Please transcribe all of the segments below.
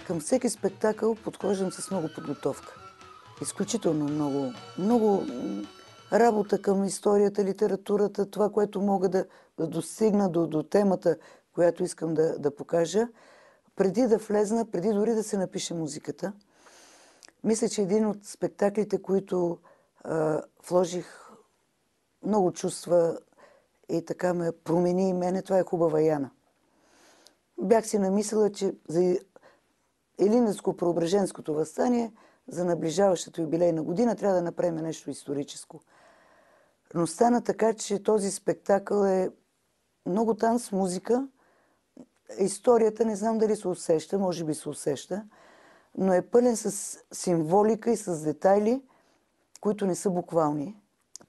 Към всеки спектакъл подхождам с много подготовка. Изключително много работа към историята, литературата, това, което мога да достигна до темата, която искам да покажа, преди да влезна, преди дори да се напише музиката. Мисля, че един от спектаклите, които вложих много чувства и така ме промени и мене, това е "Хубава Яна". Бях си намислила, че за Илинденско-Преображенското въстание, за наближаващата юбилейна година, трябва да направим нещо историческо. Но стана така, че този спектакъл е много танц, музика. Историята не знам дали се усеща, може би се усеща, но е пълен с символика и с детайли, които не са буквални.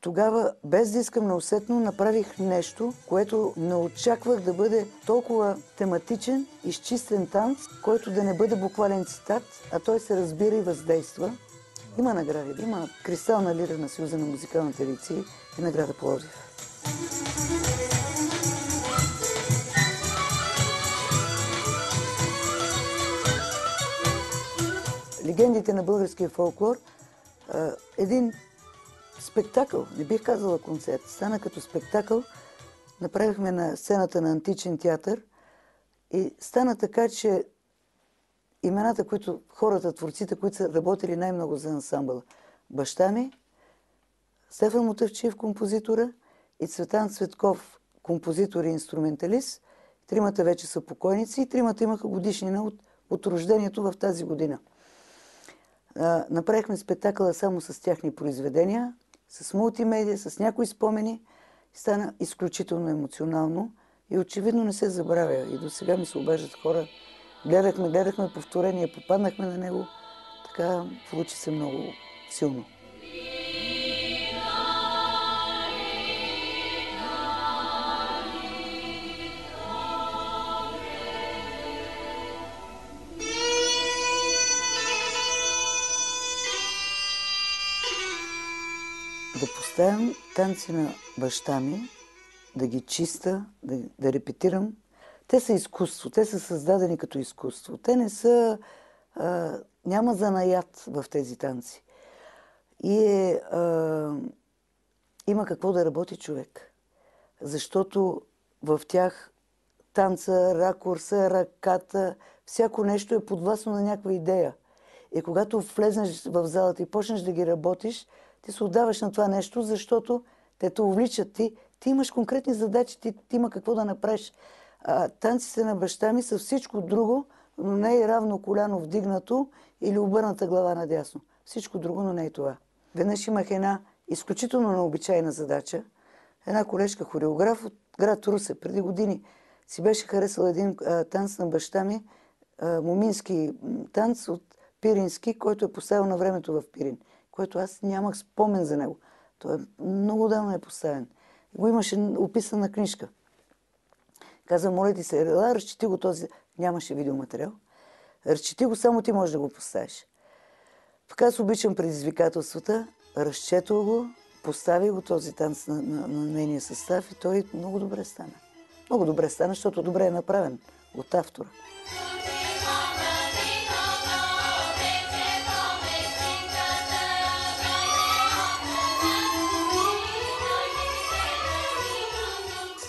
Тогава, без да искам неусетно, направих нещо, което не очаквах да бъде толкова тематичен, изчистен танц, който да не бъде буквален цитат, а той се разбира и въздейства. Има награди. Има кристална лира на Съюза на музикалните дейци и награда Пловдив. Легендите на българския фолклор. Един спектакъл, не бих казала концерт, стана като спектакъл. Направихме на сцената на Античен театър и стана така, че имената, които хората, творците, които са работили най-много за ансамбъла: баща ми, Стефан Мутафчиев, композитора, и Цветан Цветков, композитор и инструменталист. Тримата вече са покойници и тримата имаха годишнина от рождението в тази година. Направихме спектакъла само с тяхни произведения, с мултимедия, с някои спомени. Стана изключително емоционално и очевидно не се забравя. И до сега ми се обаждат хора. Гледахме повторение, попаднахме на него. Така получи се много силно. Да поставям танци на баща ми, да ги чиста, да репетирам. Те са изкуство, те са създадени като изкуство. Те не са... няма занаят в тези танци. И има какво да работи човек. Защото в тях танца, ракурса, ръката, всяко нещо е подвластно на някаква идея. И когато влезнеш в залата и почнеш да ги работиш, ти се отдаваш на това нещо, защото те те увличат. Ти имаш конкретни задачи, ти има какво да направиш. Танците на баща ми са всичко друго, но не е равно коляно вдигнато или обърната глава надясно. Всичко друго, но не е това. Веднъж имах една изключително необичайна задача. Една колежка хореограф от град Русе преди години си беше харесала един танц на баща ми, момински танц от Пирински, който е поставил на времето в Пирин, който аз нямах спомен за него. Той много давно е поставен. Го имаше описана книжка. Каза: моля ти се, разчети го този. Нямаше видеоматериал. Разчети го, само ти можеш да го поставиш. Пък аз обичам предизвикателствата. Разчетох го, поставих го този танц на нейния състав и той много добре стана. Много добре стана, защото добре е направен от автора.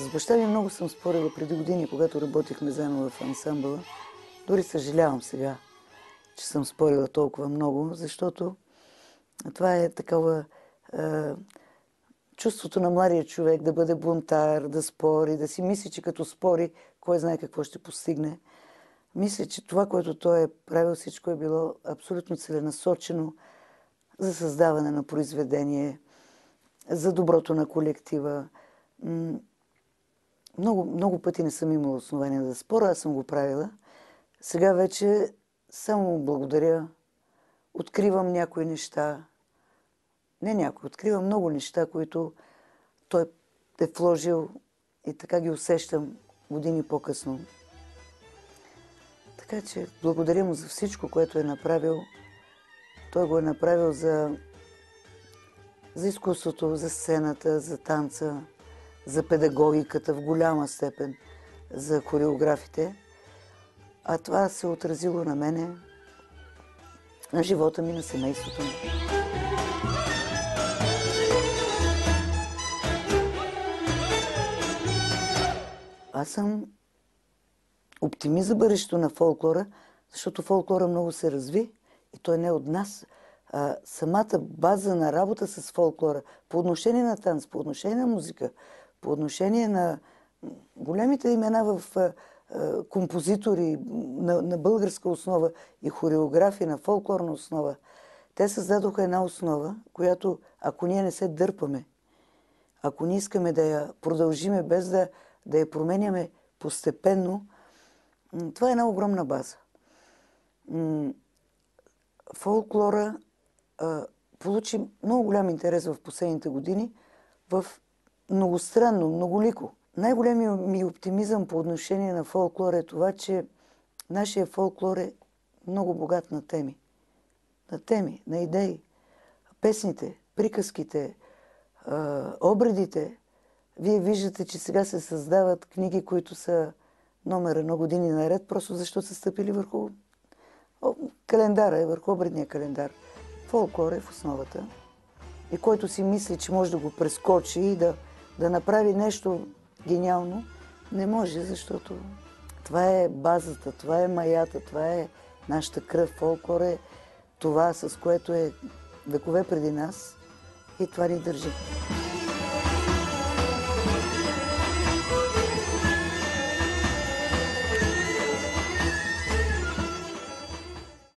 С баща ми много съм спорила преди години, когато работихме заедно в ансамбъла. Дори съжалявам сега, че съм спорила толкова много, защото това е такова чувството на младия човек да бъде бунтар, да спори, да си мисли, че като спори, кой знае какво ще постигне. Мисля, че това, което той е правил, всичко е било абсолютно целенасочено за създаване на произведение, за доброто на колектива. Много пъти не съм имала основания да споря, аз съм го правила. Сега вече само благодаря. Откривам някои неща. Не някои, откривам много неща, които той е вложил и така ги усещам години по-късно. Така че благодаря му за всичко, което е направил. Той го е направил за изкуството, за сцената, за танца, за педагогиката в голяма степен, за хореографите. А това се е отразило на мене, на живота ми, на семейството ми. Аз съм оптимист за бъдещето на фолклора, защото фолклора много се разви и той не е от нас. Самата база на работа с фолклора, по отношение на танц, по отношение на музика, по отношение на големите имена в композитори на българска основа и хореография на фолклорна основа, те създадоха една основа, която, ако ние не се дърпаме, ако ние искаме да я продължиме без да я променяме постепенно, това е една огромна база. Фолклора получи много голям интерес в последните години в многостранно, многолико. Най-големият ми оптимизъм по отношение на фолклора е това, че нашия фолклор е много богат на теми. На теми, на идеи. Песните, приказките, обредите. Вие виждате, че сега се създават книги, които са номер 1 години наред, просто защото са стъпили върху календара, върху обредния календар. Фолклор е в основата. И който си мисли, че може да го прескочи и да направи нещо гениално, не може, защото това е базата, това е маята, това е нашата кръв. Фолклор е това, с което е векове преди нас и това ни държи.